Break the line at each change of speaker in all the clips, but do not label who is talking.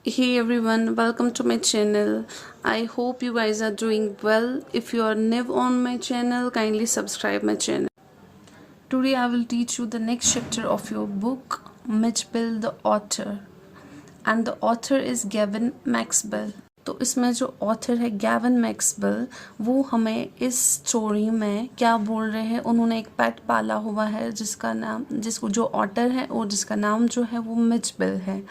Hey everyone, welcome to my channel. I hope you guys are doing well. If you are new on my channel, kindly subscribe my channel. Today I will teach you the next chapter of your book, Mitchell the author. And the author is Gavin Maxwell. तो इसमें जो author है गैवन Maxwell, वो हमें इस story में क्या बोल रहे हैं। उन्होंने एक पेट पाला हुआ है जिसको जो ऑटर है और जिसका नाम जो है वो मिचबेल है।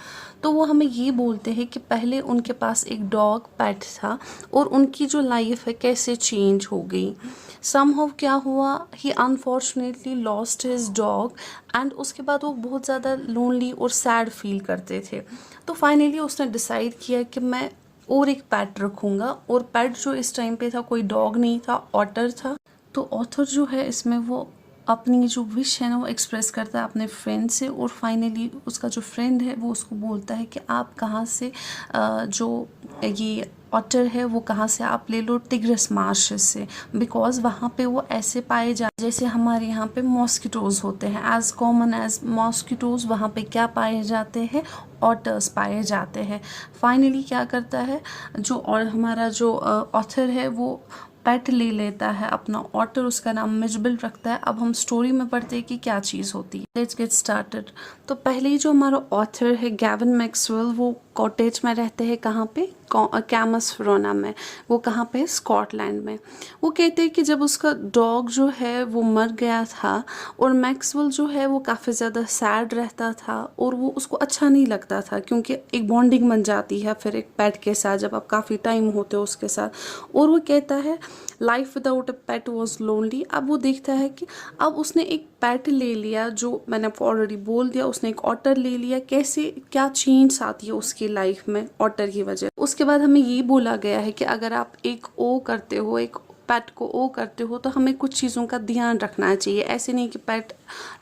तो वो हमें ये बोलते हैं कि पहले उनके पास एक डॉग पेट था और उनकी जो लाइफ है कैसे चेंज हो गई। समहाउ क्या हुआ, ही unfortunately lost his dog and उसके बाद वो बहुत ज़्यादा लोनली और सैड फील करते थे। तो फाइनली उसने डिसाइड किया कि मैं और एक पेट रखूँगा, और पेट जो इस टाइम पे था कोई डॉग नहीं था, ऑटर था। तो ऑथर जो है इसमें वो अपनी जो विश है ना वो एक्सप्रेस करता है अपने फ्रेंड से, और फाइनली उसका जो फ्रेंड है वो उसको बोलता है कि आप कहाँ से जो ये ऑटर है वो कहाँ से आप ले लो, टिग्रिस मार्श से, बिकॉज वहाँ पे वो ऐसे पाए जा जैसे हमारे यहाँ पे मॉस्किटोज़ होते हैं, एज कॉमन एज मॉस्किटोज़ वहाँ पे क्या पाए जाते हैं, ऑटर्स पाए जाते हैं। फाइनली क्या करता है जो और हमारा जो ऑथर है वो पेट ले लेता है अपना ऑटर, उसका नाम मिचबेल रखता है। अब हम स्टोरी में पढ़ते हैं कि क्या चीज़ होती है। Let's get started. तो पहले ही जो हमारा ऑथर है गैवन मैक्सवेल, वो कॉटेज में रहते हैं, कहाँ पे, कैमस फिरोना में। वो कहाँ पे, स्कॉटलैंड में। वो कहते हैं कि जब उसका डॉग जो है वो मर गया था और मैक्सवेल जो है वो काफ़ी ज़्यादा सैड रहता था और वो उसको अच्छा नहीं लगता था, क्योंकि एक बॉन्डिंग बन जाती है फिर एक पेट के साथ जब आप काफ़ी टाइम होते हो उसके साथ। और वो कहता है life without a pet was lonely. अब वो देखता है कि अब उसने एक पेट ले लिया, जो मैंने ऑलरेडी बोल दिया, उसने एक ऑटर ले लिया, कैसे क्या चेंज आती है उसकी लाइफ में ऑटर की वजह। उसके बाद हमें ये बोला गया है कि अगर आप एक ओ करते हो, एक पेट को ओ करते हो, तो हमें कुछ चीज़ों का ध्यान रखना चाहिए। ऐसे नहीं कि पेट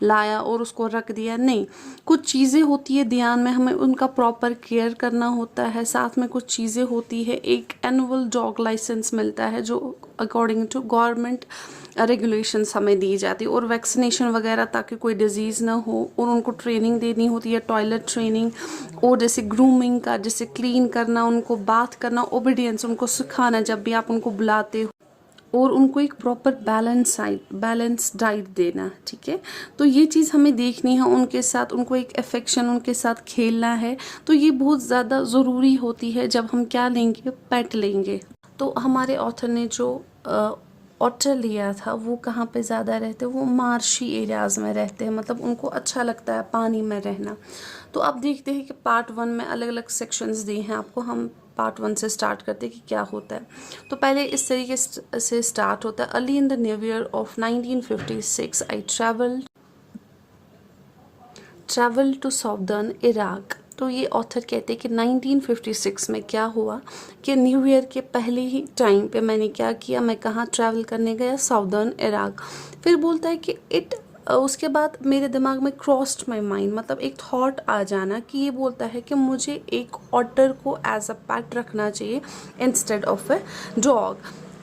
लाया और उसको रख दिया, नहीं, कुछ चीज़ें होती है ध्यान में, हमें उनका प्रॉपर केयर करना होता है। साथ में कुछ चीज़ें होती है, एक एनुअल डॉग लाइसेंस मिलता है जो अकॉर्डिंग टू गवर्नमेंट रेगुलेशंस हमें दी जाती है, और वैक्सीनेशन वगैरह ताकि कोई डिजीज़ ना हो, और उनको ट्रेनिंग देनी होती है, टॉयलेट ट्रेनिंग, और जैसे ग्रूमिंग का, जैसे क्लीन करना, उनको बात करना, ओबीडियंस उनको सिखाना जब भी आप उनको बुलाते हो, और उनको एक प्रॉपर बैलेंस डाइट देना। ठीक है, तो ये चीज़ हमें देखनी है उनके साथ, उनको एक अफेक्शन उनके साथ खेलना है। तो ये बहुत ज़्यादा ज़रूरी होती है जब हम क्या लेंगे, पेट लेंगे। तो हमारे ऑथर ने जो ऑटर लिया था वो कहाँ पे ज़्यादा रहते हैं, वो मार्शी एरियाज़ में रहते हैं, मतलब उनको अच्छा लगता है पानी में रहना। तो अब देखते हैं कि पार्ट 1 में अलग अलग सेक्शंस दिए हैं आपको। हम पार्ट 1 से स्टार्ट करते हैं कि क्या होता है। तो पहले इस तरीके से स्टार्ट होता है। Early in the new year of 1956 I travel to southern Iraq. तो ये ऑथर कहते हैं कि 1956 में क्या हुआ कि न्यू ईयर के पहले ही टाइम पे मैंने क्या किया, मैं कहाँ ट्रैवल करने गया, साउदर्न इराक। फिर बोलता है कि उसके बाद मेरे दिमाग में क्रॉस्ड माई माइंड, मतलब एक थॉट आ जाना कि ये बोलता है कि मुझे एक ऑटर को एज अ पेट रखना चाहिए instead of a dog.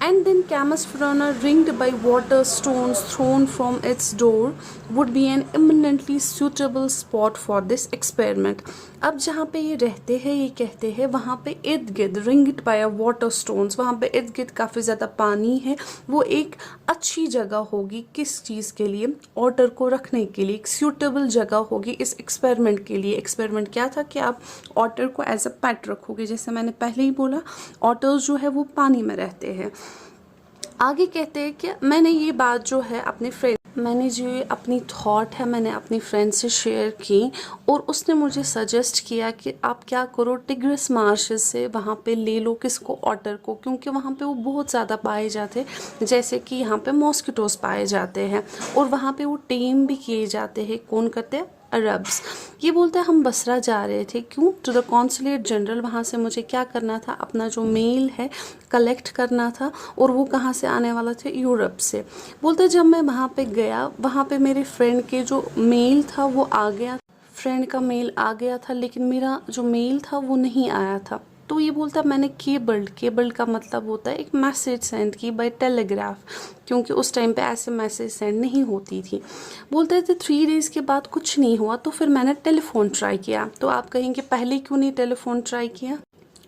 And then Camus Verona, ringed by water stones thrown from its door, would be an eminently suitable spot for this experiment. अब जहाँ पे ये रहते हैं, ये कहते हैं वहाँ पे इर्द गिर्द, रिंग्ड बाय वाटर स्टोन्स, वहाँ पे इर्द गिर्द काफ़ी ज़्यादा पानी है, वो एक अच्छी जगह होगी किस चीज़ के लिए, ऑटर को रखने के लिए, एक सूटेबल जगह होगी इस एक्सपेरिमेंट के लिए। एक्सपेरिमेंट क्या था कि आप ऑटर को एज अ पेट रखोगे। जैसे मैंने पहले ही बोला, ऑटर्स जो है वो पानी में रहते हैं। आगे कहते हैं कि मैंने ये बात जो है मैंने जो अपनी थॉट है मैंने अपनी फ्रेंड से शेयर की, और उसने मुझे सजेस्ट किया कि आप क्या करो, टिग्रिस मार्श से वहाँ पे ले लो किसको, ऑटर को, क्योंकि वहाँ पे वो बहुत ज़्यादा पाए जाते, जैसे कि यहाँ पे मॉस्किटोज़ पाए जाते हैं, और वहाँ पे वो टेम भी किए जाते हैं। कौन करते हैं, अरब्स। ये बोलते हैं हम बसरा जा रहे थे, क्यों, टू द कॉन्सुलेट जनरल। वहाँ से मुझे क्या करना था, अपना जो मेल है कलेक्ट करना था, और वो कहाँ से आने वाला थे, यूरोप से। बोलते जब मैं वहाँ पे गया, वहाँ पे मेरे फ्रेंड के जो मेल था वो आ गया, फ्रेंड का मेल आ गया था, लेकिन मेरा जो मेल था वो नहीं आया था। तो ये बोलता है मैंने केबल्ड का मतलब होता है एक मैसेज सेंड की बाय टेलीग्राफ, क्योंकि उस टाइम पे ऐसे मैसेज सेंड नहीं होती थी। बोलते थे 3 डेज़ के बाद कुछ नहीं हुआ तो फिर मैंने टेलीफोन ट्राई किया। तो आप कहेंगे पहले क्यों नहीं टेलीफोन ट्राई किया?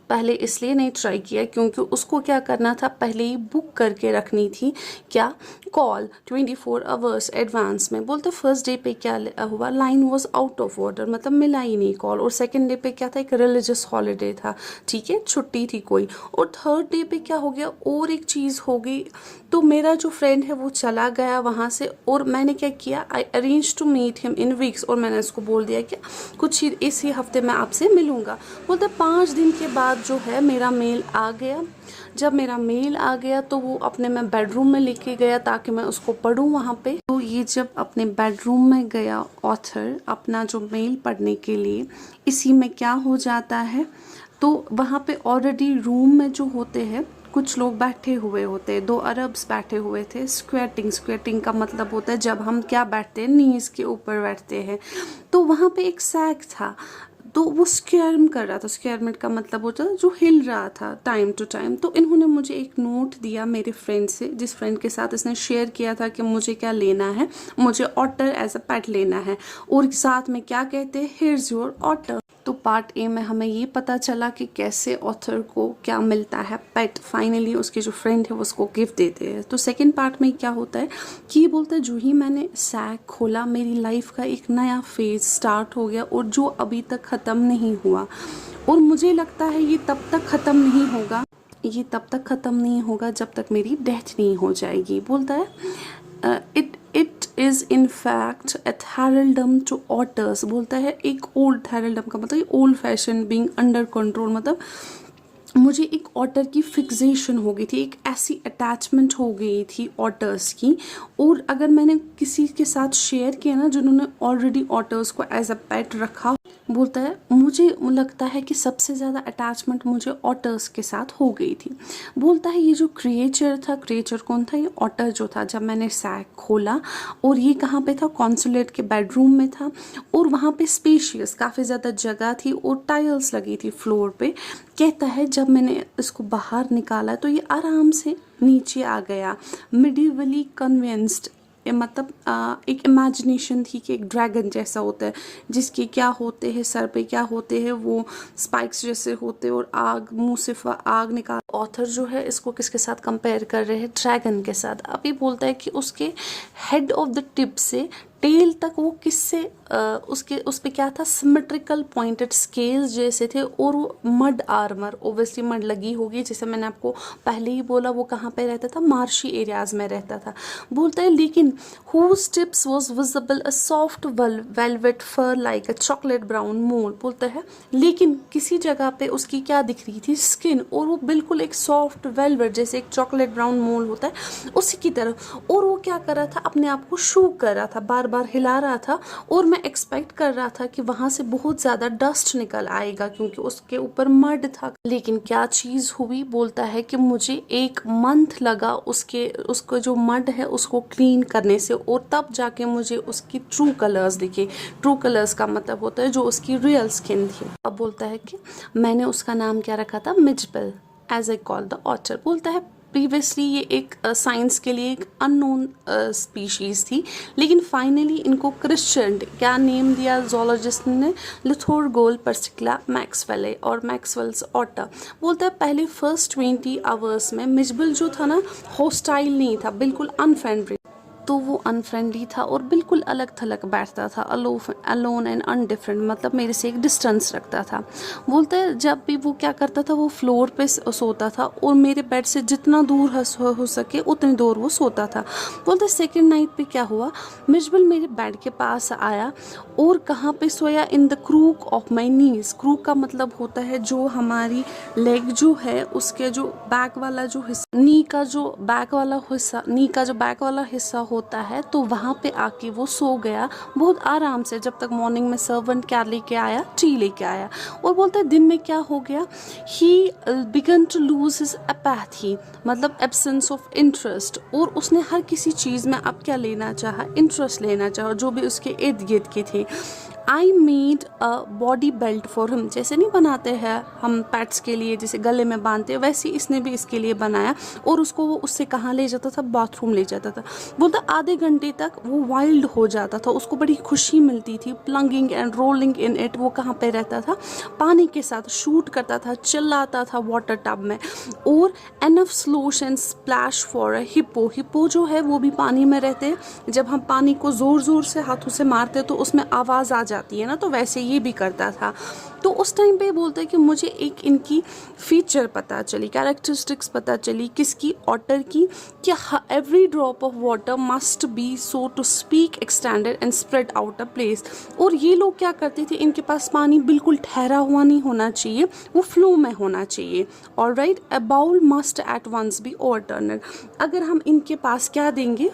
पहले इसलिए नहीं ट्राई किया क्योंकि उसको क्या करना था, पहले ही बुक करके रखनी थी क्या, कॉल 24 आवर्स एडवांस में। बोलते फर्स्ट डे पे क्या हुआ, line was out of order, मतलब मिला ही नहीं कॉल। और सेकंड डे पे क्या था, एक रिलीजियस हॉलीडे था, ठीक है, छुट्टी थी कोई। और थर्ड डे पे क्या हो गया, और एक चीज़ हो गई, तो मेरा जो फ्रेंड है वो चला गया वहाँ से। और मैंने क्या किया, I arrange to meet him in weeks, और मैंने उसको बोल दिया कि कुछ ही इसी हफ्ते मैं आपसे मिलूँगा। बोलते 5 दिन के बाद जो है मेरा मेल आ गया। जब मेरा मेल आ गया तो वो अपने मैं बेडरूम में लेके गया ताकि मैं उसको पढूं वहाँ पे। तो ये जब अपने बेडरूम में गया ऑथर अपना जो मेल पढ़ने के लिए, इसी में क्या हो जाता है, तो वहाँ पे ऑलरेडी रूम में जो होते हैं कुछ लोग बैठे हुए होते हैं, 2 अरब्स बैठे हुए थे। स्क्वेटिंग का मतलब होता है जब हम क्या बैठते हैं, नीज के ऊपर बैठते हैं। तो वहाँ पे एक सैक था, तो वो स्क्वेरम कर रहा था। स्क्वेरमेंट का मतलब होता है जो हिल रहा था टाइम टू टाइम। तो इन्होंने मुझे एक नोट दिया मेरे फ्रेंड से, जिस फ्रेंड के साथ इसने शेयर किया था कि मुझे क्या लेना है, मुझे ऑटर एज अ पेट लेना है, और साथ में क्या कहते हैं, हियर्स योर ऑटर। तो पार्ट ए में हमें ये पता चला कि कैसे ऑथर को क्या मिलता है, पेट। फाइनली उसके जो फ्रेंड है वो उसको गिफ्ट देते हैं। तो सेकंड पार्ट में क्या होता है कि ये बोलता है जो ही मैंने सैक खोला मेरी लाइफ का एक नया फेज स्टार्ट हो गया, और जो अभी तक ख़त्म नहीं हुआ। और मुझे लगता है ये तब तक ख़त्म नहीं होगा, ये तब तक ख़त्म नहीं होगा जब तक मेरी डेथ नहीं हो जाएगी। बोलता है it is in fact a thraldom to otters. बोलता है एक ओल्ड, थैरल्डम का मतलब old fashion, being under control, मतलब मुझे एक ऑटर की फिक्सेशन हो गई थी, एक ऐसी अटैचमेंट हो गई थी ऑटर्स की। और अगर मैंने किसी के साथ शेयर किया ना जिन्होंने ऑलरेडी ऑटर्स को एज अ पेट रखा, बोलता है मुझे लगता है कि सबसे ज़्यादा अटैचमेंट मुझे ऑटर्स के साथ हो गई थी। बोलता है ये जो क्रिएचर था, क्रिएचर कौन था, ये ऑटर जो था। जब मैंने सैक खोला, और ये कहाँ पे था, कॉन्सुलेट के बेडरूम में था, और वहाँ पे स्पेशियस काफ़ी ज़्यादा जगह थी और टाइल्स लगी थी फ्लोर पे। कहता है जब मैंने इसको बाहर निकाला तो ये आराम से नीचे आ गया। मिडिवली कन्विंस्ड, मतलब एक इमेजिनेशन थी कि एक ड्रैगन जैसा होता है, जिसके क्या होते हैं, सर पे क्या होते हैं, वो स्पाइक्स जैसे होते हैं, और आग, मुंह से आग निकाल। ऑथर जो है इसको किसके साथ कंपेयर कर रहे हैं, ड्रैगन के साथ। अभी बोलता है कि उसके हेड ऑफ द टिप से टेल तक वो किससे उसके उस पे क्या था, सिमेट्रिकल पॉइंटेड स्केल्स जैसे थे, और वो मड आर्मर, ओब्वियसली मड लगी होगी, जैसे मैंने आपको पहले ही बोला वो कहाँ पे रहता था, मार्शी एरियाज में रहता था। बोलता है लेकिन whose tips was visible a soft velvet fur like a chocolate brown mole। बोलता है लेकिन किसी जगह पे उसकी क्या दिख रही थी, स्किन, और वो बिल्कुल एक सॉफ्ट वेलवेट जैसे एक चॉकलेट ब्राउन मोल होता है उसी की तरह। और वो क्या कर रहा था, अपने आप को शू कर रहा था, बार बार हिला रहा था, और मैं एक्सपेक्ट कर रहा था कि वहां से बहुत ज्यादा डस्ट निकल आएगा क्योंकि उसके ऊपर मड था। लेकिन क्या चीज हुई, बोलता है कि मुझे 1 मंथ लगा उसको जो मड है उसको क्लीन करने से, और तब जाके मुझे उसकी ट्रू कलर्स दिखे। ट्रू कलर्स का मतलब होता है जो उसकी रियल स्किन थी। अब बोलता है कि मैंने उसका नाम क्या रखा था, Mijbil, as I call the otter. बोलता है प्रीवियसली ये एक साइंस के लिए एक अननोन स्पीशीज़ थी, लेकिन फाइनली इनको क्रिश्चियन क्या नेम दिया जोलॉजिस्ट ने, लिथोरगोल पर्सिकला मैक्सवेले, और मैक्सवेल्स ऑटर। बोलता है पहले फर्स्ट 20 आवर्स में मिजबल जो था ना, हॉस्टाइल नहीं था, बिल्कुल अनफ्रेंडली। तो वो अनफ्रेंडली था और बिल्कुल अलग थलग बैठता था, अलोन एंड अनडिफरेंट, मतलब मेरे से एक डिस्टेंस रखता था। बोलते हैं जब भी वो क्या करता था, वो फ्लोर पे सोता था, और मेरे बेड से जितना दूर हो सके उतनी दूर वो सोता था। बोलते सेकेंड नाइट पे क्या हुआ, मिजबल मेरे बेड के पास आया, और कहाँ पे सोया, in the crook of my knees. Crook का मतलब होता है जो हमारी लेग जो है उसके जो बैक वाला जो हिस्सा, नी का जो बैक वाला हिस्सा होता है, तो वहाँ पे आके वो सो गया बहुत आराम से, जब तक मॉर्निंग में सर्वेंट क्या लेके आया, टी लेके आया। और बोलता है दिन में क्या हो गया, he began to lose his apathy, मतलब एब्सेंस ऑफ इंटरेस्ट, और उसने हर किसी चीज़ में अब क्या लेना चाहा, इंटरेस्ट लेना चाहा, जो भी उसके इर्द गिर्द के थे। I made a body belt for him, जैसे नहीं बनाते हैं हम पेट्स के लिए जैसे गले में बांधते हैं, वैसे इसने भी इसके लिए बनाया। और उसको वो उससे कहाँ ले जाता था, बाथरूम ले जाता था। बोलता आधे घंटे तक वो वाइल्ड हो जाता था, उसको बड़ी खुशी मिलती थी प्लंगिंग एंड रोलिंग इन इट। वो कहाँ पे रहता था, पानी के साथ शूट करता था, चिल्लाता था वाटर टब में। और enough slosh and splash for a hippo, hippo जो है वो भी पानी में रहते हैं, जब हम पानी को ज़ोर ज़ोर से हाथों से मारते हैं तो उसमें आवाज़ आ जाती है ना, तो वैसे ये भी करता था। तो उस टाइम पे बोलते हैं कि मुझे एक इनकी फीचर पता चली, कैरेक्टरिस्टिक्स पता चली, किसकी, ऑटर की, कि every drop of water must be so to speak extended and spread out a place. और ये लोग क्या करते थे, इनके पास पानी बिल्कुल ठहरा हुआ नहीं होना चाहिए, वो फ्लो में होना चाहिए। Alright, a bowl must at once be overturned. अगर हम इनके पास क्या देंगे,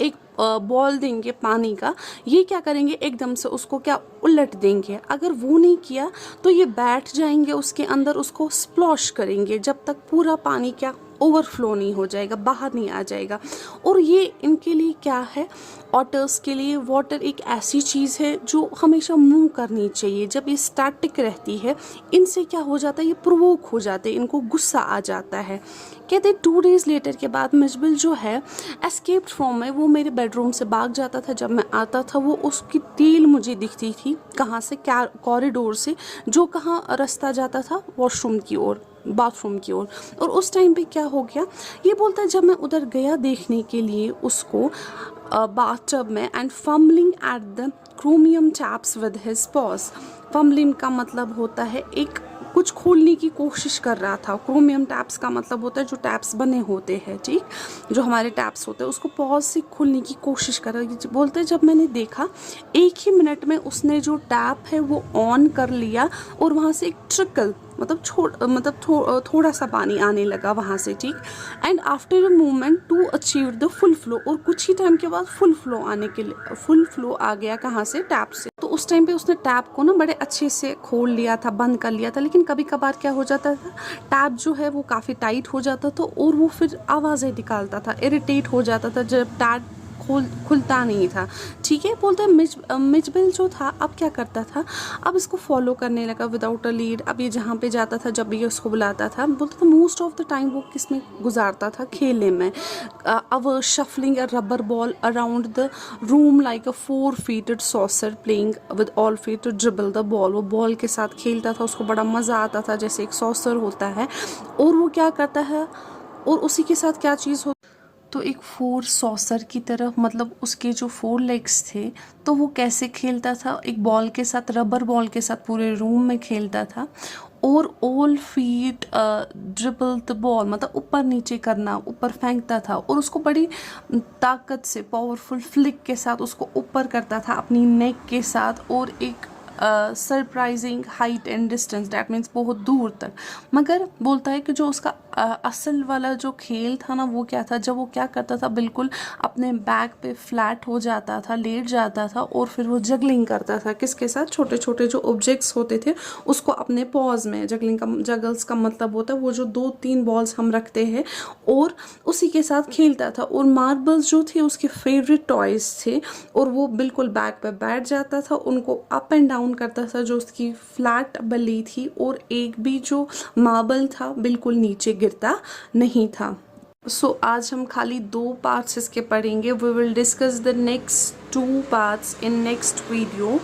एक बॉल देंगे पानी का, ये क्या करेंगे, एकदम से उसको क्या उलट देंगे। अगर वो नहीं किया तो ये बैठ जाएंगे उसके अंदर, उसको स्प्लॉश करेंगे जब तक पूरा पानी क्या ओवरफ्लो नहीं हो जाएगा, बाहर नहीं आ जाएगा। और ये इनके लिए क्या है, ऑटर्स के लिए वाटर एक ऐसी चीज़ है जो हमेशा मूव करनी चाहिए। जब ये स्टैटिक रहती है, इनसे क्या हो जाता है, ये प्रोवोक हो जाते हैं, इनको गुस्सा आ जाता है। कहते हैं 2 days लेटर के बाद मिजबिल जो है एस्केप्ड फ्रॉम में, वो मेरे बेडरूम से भाग जाता था। जब मैं आता था वो उसकी टेल मुझे दिखती थी, कहाँ से, कॉरिडोर से, जो कहाँ रास्ता जाता था वॉशरूम की ओर, बाथरूम की ओर। और उस टाइम पे क्या हो गया, ये बोलता है जब मैं उधर गया देखने के लिए उसको बाथटब में, and fumbling at the chromium taps with his pause. Fumbling का मतलब होता है एक कुछ खोलने की कोशिश कर रहा था। क्रोमियम टैप्स का मतलब होता है जो टैप्स बने होते हैं, ठीक, जो हमारे टैप्स होते हैं, उसको पॉज से खोलने की कोशिश कर रहा है। बोलते जब मैंने देखा 1 ही मिनट में उसने जो टैप है वो ऑन कर लिया और वहाँ से एक ट्रिकल मतलब थोड़ा सा पानी आने लगा वहाँ से, ठीक। And after a moment to achieve the full flow, और कुछ ही टाइम के बाद फुल फ्लो आने के लिए, फुल फ्लो आ गया कहाँ से, टैप से। तो उस टाइम पे उसने टैप को ना बड़े अच्छे से खोल लिया था, बंद कर लिया था। लेकिन कभी कभार क्या हो जाता था, टैप जो है वो काफ़ी टाइट हो जाता था और वो फिर आवाज़ें निकालता था, इरिटेट हो जाता था जब टैप खुलता नहीं था, ठीक है। बोलते हैं मिजबिल जो था अब क्या करता था, अब इसको फॉलो करने लगा विदाउट अ लीड। अब ये जहाँ पे जाता था, जब भी उसको बुलाता था, बोलता था मोस्ट ऑफ द टाइम वो किस में गुजारता था, खेलने में। Hours shuffling a rubber ball around the room like a 4-feeted saucer playing with all feet to dribble the ball. वो बॉल के साथ खेलता था, उसको बड़ा मज़ा आता था, जैसे एक सॉसर होता है। और वो क्या करता है, और उसी के साथ क्या चीज़ हो, तो एक 4 सॉसर की तरह, मतलब उसके जो 4 लेग्स थे, तो वो कैसे खेलता था, एक बॉल के साथ, रबर बॉल के साथ पूरे रूम में खेलता था। और all feet dribble the ball, मतलब ऊपर नीचे करना, ऊपर फेंकता था। और उसको बड़ी ताकत से, पावरफुल फ्लिक के साथ उसको ऊपर करता था अपनी नेक के साथ, और एक surprising height and distance, that means बहुत दूर तक। मगर बोलता है कि जो उसका असल वाला जो खेल था ना, वो क्या था, जब वो क्या करता था, बिल्कुल अपने बैक पे फ्लैट हो जाता था, लेट जाता था, और फिर वो जगलिंग करता था, किसके साथ, छोटे छोटे जो ऑब्जेक्ट्स होते थे उसको अपने पॉज में। जगल्स का मतलब होता है वो जो 2-3 बॉल्स हम रखते हैं, और उसी के साथ खेलता था। और मार्बल्स जो थे उसके फेवरेट टॉयज थे, और वो बिल्कुल बैक पे बैठ जाता था, उनको अप एंड डाउन करता था जो उसकी फ्लैट बली थी, और एक भी जो मार्बल था बिल्कुल नीचे गिरता नहीं था। सो आज हम खाली 2 पार्ट्स इसके पढ़ेंगे। We will discuss the next 2 parts in next video.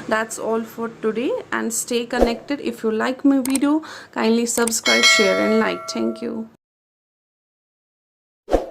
That's all for today, and stay connected. If you like my video, kindly subscribe, share and like. Thank you.